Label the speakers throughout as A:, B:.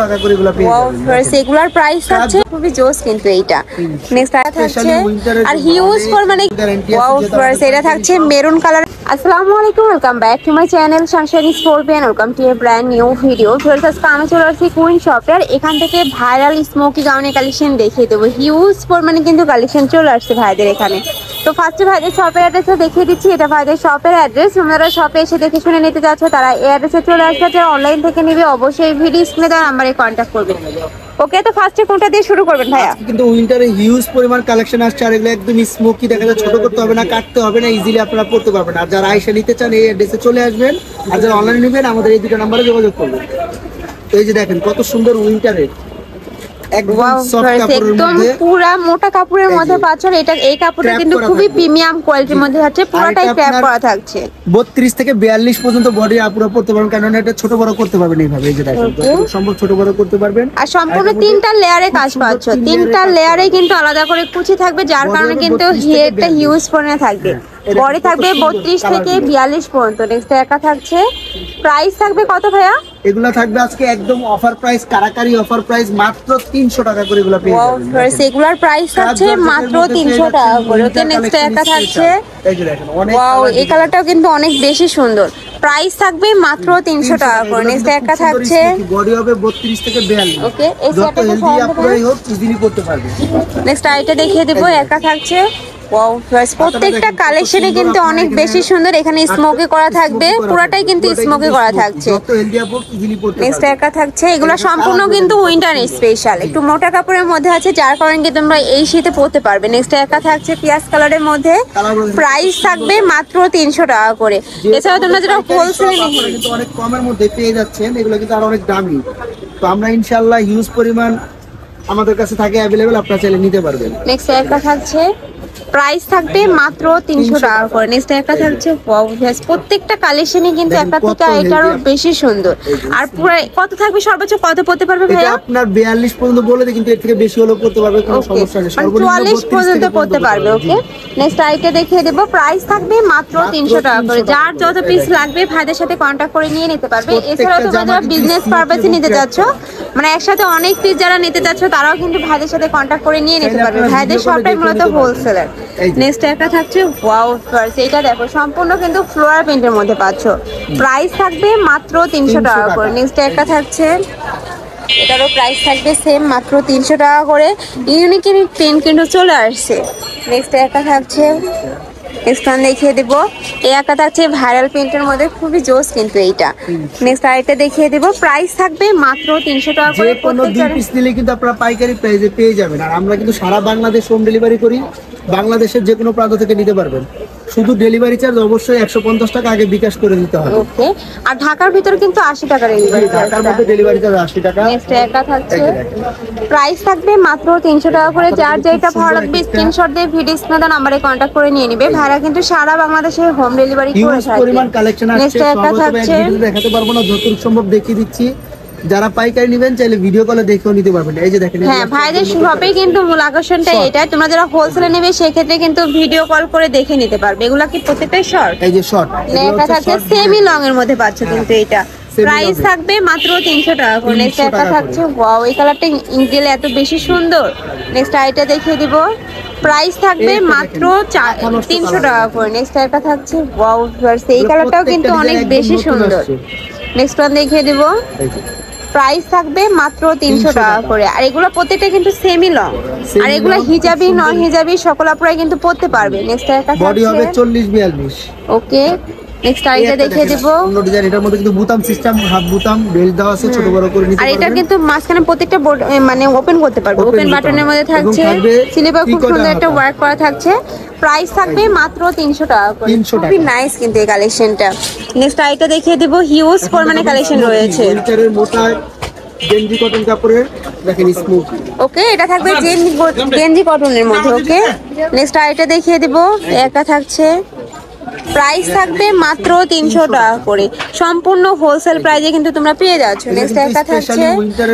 A: টাকা করে এগুলো পেয়ে যাবেন।
B: সেগুলার প্রাইস আছে খুবই জোস কিন্তু এইটা। নেক্সট থাকছে আর হিউজ ফর মানে ওয়াও ফ্রেন্ডস এটা থাকছে মেরুন কালার। আসসালামু আলাইকুম, welcome back to my channel Sunshine scorpion. Welcome to A brand new video. Friends আজকে আমি চলে আসছি কুইন শপে, আর এখান থেকে ভাইরাল স্মোকি গাউনের কালেকশন দেখিয়ে দেবো। হিউজ ফর মানে কিন্তু কালেকশন চলে আসছে ভাইদের এখানে। তো ফার্স্টে ভাইদের শপের অ্যাড্রেসটা দেখিয়ে দিচ্ছি। এটা ভাইদের শপের অ্যাড্রেস। তোমরা শপে এসে দেখে শুনে নিতে যাচ্ছ তারা এই অ্যাড্রেসে চলে আসবে। যারা অনলাইন থেকে নিবে অবশ্যই ভিডিও স্ক্রিনে দেওয়া নাম্বারে কন্ট্যাক্ট করবে। ওকে, তো ফার্স্টে কোনটা দিয়ে শুরু করবেন ভাইয়া?
A: কিন্তু উইন্টারে হিউজ পরিমাণ কালেকশন আসছে, আর এগুলো একদম স্মোকি দেখা যায়, ছোট করতে হবে না, কাটতে হবে না, ইজিলি আপনারা পড়তে পারবেন। আর যারা আইসা নিতে চান এই অ্যাড্রেসে চলে আসবেন, আর যারা অনলাইনে নেবেন আমাদের এই দুটো নাম্বারে যোগাযোগ করবেন। তো এই যে দেখেন কত সুন্দর উইন্টারের একদম সফট কাপড়ের মধ্যে,
B: পুরা মোটা কাপড়ের মধ্যে পাচ্ছেন। এটা এই কাপড়টা কিন্তু খুবই প্রিমিয়াম কোয়ালিটির মধ্যে আছে, পুরোটাই ট্যাপ করা থাকছে।
A: 32 থেকে 42 পর্যন্ত বডি আপুরা পড়তে পারবেন, কারণ এটা ছোট বড় করতে পারবেন এইভাবে। এই যে দেখেন সম্ভব ছোট বড় করতে পারবেন।
B: আর সম্পূর্ণ তিনটা লেয়ারে কাজ পাচ্ছ, তিনটা লেয়ারে কিন্তু আলাদা করে কুচি থাকবে, যার কারণে কিন্তু হেডটা হিউজ ফোনে থাকবে। বডি থাকবে 32 থেকে 42 পর্যন্ত। নেক্সট একা থাকছে, প্রাইস থাকবে কত ভাইয়া?
A: এগুলা থাকবে আজকে একদম অফার প্রাইস, কারাকারি অফার প্রাইস, মাত্র 300 টাকা করে এগুলা পেয়ে যাবেন।
B: সেগুলার প্রাইস আছে মাত্র 300 টাকা করে। ওকে, নেক্সট একা থাকছে,
A: এই যে দেখেন অনেক
B: ওয়াও এই কালারটাও কিন্তু অনেক বেশি সুন্দর। প্রাইস থাকবে মাত্র 300 টাকা করে। নেক্সট একা থাকছে,
A: বডি হবে 32 থেকে 42।
B: ওকে, এই সেটটা
A: হেলদি আপুরাই হোক ইজিলি করতে পারবেন।
B: নেক্সট আইটা দেখিয়ে দেব। একা থাকছে, ওয়াও ফ্রেন্ডস প্রত্যেকটা কালেকশনে কিন্তু অনেক বেশি সুন্দর। এখানে স্মোকি করা থাকবে, পুরাটাই কিন্তু স্মোকি করা থাকছে। নেক্সট একা থাকছে, এগুলো সম্পূর্ণ কিন্তু উইন্টার স্পেশাল, একটু মোটা কাপড়ের মধ্যে আছে, যার কারণে কিন্তু তোমরা এই শীতে পরতে পারবে। নেক্সট একা থাকছে পিয়াজ কালারের মধ্যে, প্রাইস থাকবে মাত্র 300 টাকা করে। এছাড়া তোমরা যেটা হোলসেলে নিবে
A: কিন্তু অনেক কমের মধ্যে পেয়ে যাচ্ছেন, এগুলো কিন্তু আর অনেক দামি। তো আমরা ইনশাআল্লাহ হিউজ পরিমাণ আমাদের কাছে থাকে अवेलेबल, আপনারা চাইলে নিতে পারবেন।
B: নেক্সট একা থাকছে, প্রাইস থাকবে মাত্র 300 টাকা করে। নেক্সট একটা থাকছে ওয়াও ফ্রেন্ডস প্রত্যেকটা কালেকশনে কিন্তু একটা থেকে এটারও বেশি সুন্দর। আর পুরো কত থাকবে, সর্বোচ্চ কত পড়তে পারবে ভাইয়া?
A: এটা আপনার 42 পর্যন্ত বলে দিই, কিন্তু এর থেকে বেশি হলেও পড়তে পারবে, কোনো সমস্যা নেই।
B: সর্বোচ্চ 44 পর্যন্ত পড়তে পারবে। ওকে, নেক্সট আইটা দেখিয়ে দেব। প্রাইস থাকবে মাত্র 300 টাকা করে। যার যত পিস লাগবে ভাইদের সাথে কন্টাক্ট করে নিয়ে নিতে পারবে। এছাড়াও তোমরা যারা বিজনেস পারপাসে নিতে যাচ্ছ, মানে একসাথে অনেক পিস যারা নিতে যাচ্ছ, তারাও কিন্তু ভাইদের সাথে কন্টাক্ট করে নিয়ে নিতে পারবে। ভাইদের শপে মূলত হোলসেলার। নেক্সট একটা থাকছে ওয়াও ফার্স, এটা দেখো সম্পূর্ণ কিন্তু ফ্লোরাল প্রিন্টের মধ্যে পাচ্ছ। প্রাইস থাকবে মাত্র 300 টাকা করে। নেক্সট একটা থাকছে, এটারও প্রাইস থাকবে সেম মাত্র 300 টাকা করে। ইউনিক ইউনিক প্রিন্ট কিন্তু চলে আসছে। নেক্সট একটা থাকছে, নেক্সট ওয়ান দেখিয়ে দেবো। এই একটা থাকছে ভাইরাল প্রিন্টের মধ্যে, খুবই জোস কিন্তু এইটা। নেক্সট আরেকটা দেখিয়ে দেবো, প্রাইস থাকবে মাত্র 300 টাকা করে।
A: কোনো 2 পিস নিলে কিন্তু আপনারা পাইকারি প্রাইসে পেয়ে যাবেন। আর আমরা কিন্তু সারা বাংলাদেশ হোম ডেলিভারি করি, বাংলাদেশের যে কোনো প্রান্ত থেকে নিতে পারবেন। শুধু ডেলিভারি চার্জ অবশ্যই 150 টাকা আগে বিকাশ করে দিতে হবে।
B: ওকে, আর ঢাকার ভিতরে কিন্তু 80 টাকা ডেলিভারি চার্জ।
A: ঢাকার মধ্যে ডেলিভারি চার্জ 80 টাকা।
B: নেক্সট একটা থাকছে, প্রাইস থাকবে মাত্র 300 টাকা করে। যার যেটা ভালো লাগবে স্ক্রিনশট দিয়ে ভিডিও স্ক্রিনে নাম্বারে কন্টাক্ট করে নিয়ে নেবে। ভাইরা কিন্তু সারা বাংলাদেশে হোম ডেলিভারি করে থাকে।
A: পরিমাণ কালেকশন আছে,
B: নেক্সট একটা থাকছে,
A: দেখাতে পারবো না, যতটুকু সম্ভব দেখিয়ে দিচ্ছি। যারা পাইকারি নেবেন চাইলে ভিডিও কলে দেখেও নিতে পারবেন। এই যে দেখেন,
B: হ্যাঁ ভাইদের শপে কিন্তু মূল আকর্ষণটা এটাই। তোমরা যারা হোলসেলে নেবে সেই ক্ষেত্রে কিন্তু ভিডিও কল করে দেখে নিতে পারবে। এগুলা কি প্রত্যেকটাই শর্ট?
A: এই যে শর্ট,
B: এটা থাকছে সেমি লং এর মধ্যে পাচ্ছ কিন্তু এটা। প্রাইস থাকবে মাত্র 300 টাকা করে। নেক্সট একটা থাকছে ওয়াও, এই কালারটা ইনজেল এত বেশি সুন্দর। নেক্সট আইটা দেখিয়ে দিব, প্রাইস থাকবে মাত্র 300 টাকা করে। নেক্সট একটা থাকছে ওয়াও ফ্রেন্ডস, এই কালারটাও কিন্তু অনেক বেশি সুন্দর। নেক্সট ওয়ান দেখিয়ে দিব, প্রাইস থাকবে মাত্র 300 টাকা করে। আর এগুলো প্রত্যেকটা কিন্তু সেমি লং, আর এগুলো হিজাবি নন হিজাবি সকল আপনারা কিন্তু পড়তে পারবে। নেক্সট একটা
A: বডি হবে 40-42।
B: ওকে, নেক্সট আইটা দেখিয়ে দেব।
A: অন্য ডিজাইন, এটার মধ্যে কিন্তু বুতাম সিস্টেম, হাফ বুতাম বেল্ট দেওয়া আছে, ছোট বড় করে নিতে
B: আর
A: পারবেন।
B: এটা কিন্তু মাঝখানে প্রত্যেকটা মানে ওপেন করতে পারবে। ওপেন বাটনের মধ্যে থাকছে, স্লিপে খুব সুন্দর একটা ওয়ার্ক করা থাকছে। প্রাইস থাকবে মাত্র 300 টাকা করে। খুবই নাইস কিন্তু এই কালেকশনটা। নেক্সট আইটা দেখিয়ে দেব, হিউজ পরিমাণে কালেকশন রয়েছে।
A: উইন্টারের মোটা গেঞ্জি কটন কাপড়ের, দেখেন স্মোকি।
B: ওকে, এটা থাকবে গেঞ্জি কটনের মধ্যে। ওকে, নেক্সট আইটা দেখিয়ে দেব। একটা থাকছে প্রাইস থাকবে মাত্র 300 টাকা করে, সম্পূর্ণ হোলসেল প্রাইসে কিন্তু তোমরা পেয়ে যাচ্ছ। নেক্সট একটা থাকছে,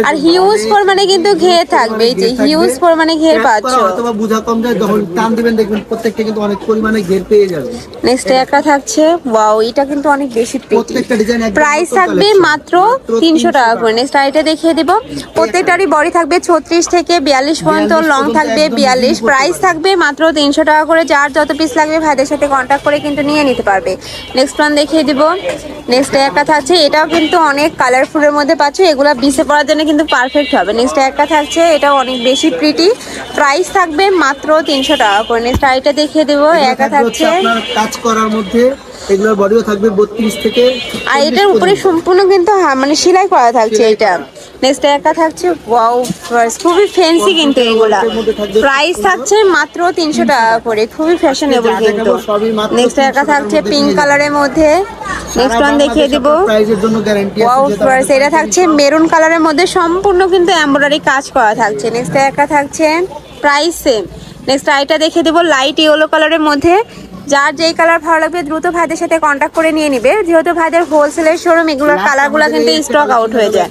B: আর হিউজ পরিমাণে কিন্তু ঘের থাকবে, এই যে হিউজ পরিমাণে ঘের পাচ্ছ।
A: অথবা বুঝা কম যায়, যখন টান দিবেন দেখবেন প্রত্যেকটা কিন্তু অনেক পরিমাণে ঘের পেয়ে যাবে।
B: নেক্সট একটা থাকছে, ওয়াও এটা কিন্তু অনেক বেশি প্রিটি,
A: প্রত্যেকটা ডিজাইন
B: প্রাইস থাকবে মাত্র 300 টাকা করে। নেক্সট আইটা দেখিয়ে দিব, প্রত্যেকটারই বডি থাকবে 36 থেকে 42 পর্যন্ত, লং থাকবে 42, প্রাইস থাকবে মাত্র 300 টাকা করে। যার যত পিস লাগবে ভাইদের সাথে কন্ট্যাক্ট করে কিন্তু নিয়ে নিতে পারবে। নেক্সট ওয়ান দেখিয়ে দিব, নেক্সট একটা থাকছে, এটাও কিন্তু অনেক কালারফুলের মধ্যে পাচ্ছ, এগুলো বিছে পড়ার জন্য কিন্তু পারফেক্ট হবে। নেক্সট একটা থাকছে, এটাও অনেক বেশি প্রিটি, প্রাইস থাকবে মাত্র 300 টাকা করে। নেক্সট আইটা দেখিয়ে দিব, একটা থাকছে
A: আপনার কাজ করার মধ্যে, এগুলোর বডিও থাকবে 32 থেকে,
B: আর এটার উপরে সম্পূর্ণ কিন্তু মানে সেলাই করা থাকছে এটা। নেক্সট একটা থাকছে, ওয়াও খুবই ফ্যান্সি কিন্তু এগুলা, প্রাইস থাকছে মাত্র 300 টাকা করে, খুবই ফ্যাশনেবল কিন্তু। নেক্সট একটা থাকছে পিঙ্ক কালারের মধ্যে, নেক্সট ওয়ান দেখিয়ে দিব,
A: প্রাইজের জন্য গ্যারান্টি
B: ওয়াও এটা থাকছে মেরুন কালারের মধ্যে, সম্পূর্ণ কিন্তু এমব্রয়ডারি কাজ করা থাকছে। নেক্সট একটা থাকছে, প্রাইস সেম। নেক্সট আইটা দেখিয়ে দিব, লাইট ইয়েলো কালারের মধ্যে, যার যেই কালার ভালো লাগবে দ্রুত ভাইদের সাথে কন্ট্যাক্ট করে নিয়ে নিবে, যেহেতু ভাইদের হোলসেলের শোরুম, এগুলোর কালারগুলো কিন্তু স্টক আউট হয়ে যায়।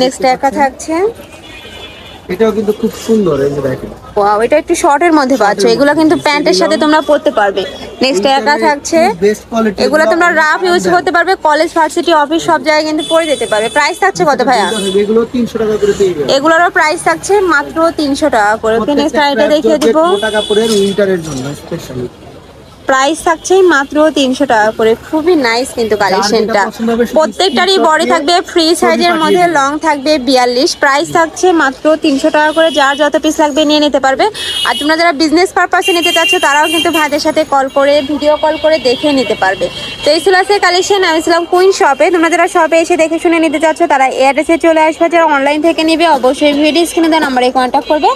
B: নেক্সট একটা থাকছে,
A: এটাও কিন্তু খুব সুন্দর, এই যে দেখেন,
B: ওয়াও এটা একটু শর্টের মধ্যে পাচ্ছ, এগুলো কিন্তু প্যান্টের সাথে তোমরা পরতে পারবে। নেক্সট একটা থাকছে,
A: বেস্ট কোয়ালিটি,
B: এগুলো তোমরা রাফ ইউজ করতে পারবে, কলেজ ভার্সিটি অফিস সব জায়গায় কিন্তু পরে যেতে পারবে। প্রাইস থাকছে কত ভাইয়া?
A: এগুলো 300 টাকা করে পেয়ে যাবেন,
B: এগুলোরও প্রাইস থাকছে মাত্র 300 টাকা করে। নেক্সট আইটা দেখিয়ে দিব,
A: টাকা পরে উইন্টারের জন্য স্পেশালি,
B: প্রাইস থাকছে মাত্র 300 টাকা করে, খুবই নাইস কিন্তু কালেকশনটা। প্রত্যেকটারই বডি থাকবে ফ্রি সাইজের মধ্যে, লং থাকবে 42, প্রাইস থাকছে মাত্র 300 টাকা করে। যার যত পিস লাগবে নিয়ে নিতে পারবে। আর তোমরা যারা বিজনেস পারপাসে নিতে চাচ্ছ তারাও কিন্তু ভাইদের সাথে কল করে, ভিডিও কল করে দেখে নিতে পারবে। তো এই ছিল আজকের কালেকশন। আমি ছিলাম কুইন শপে। তোমরা যারা শপে এসে দেখে শুনে নিতে চাচ্ছ তারা এই অ্যাড্রেসে চলে আসবে। যারা অনলাইন থেকে নিবে অবশ্যই ভিডিও স্ক্রিনে দেওয়া নাম্বারে কন্ট্যাক্ট করবে।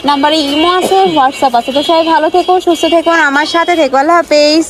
B: নাম্বারে ইমো আছে, হোয়াটসঅ্যাপ আছে। তো সবাই ভালো থেকো, সুস্থ থেকো, আমার সাথে থেকো। আল্লাহ হাফেজ।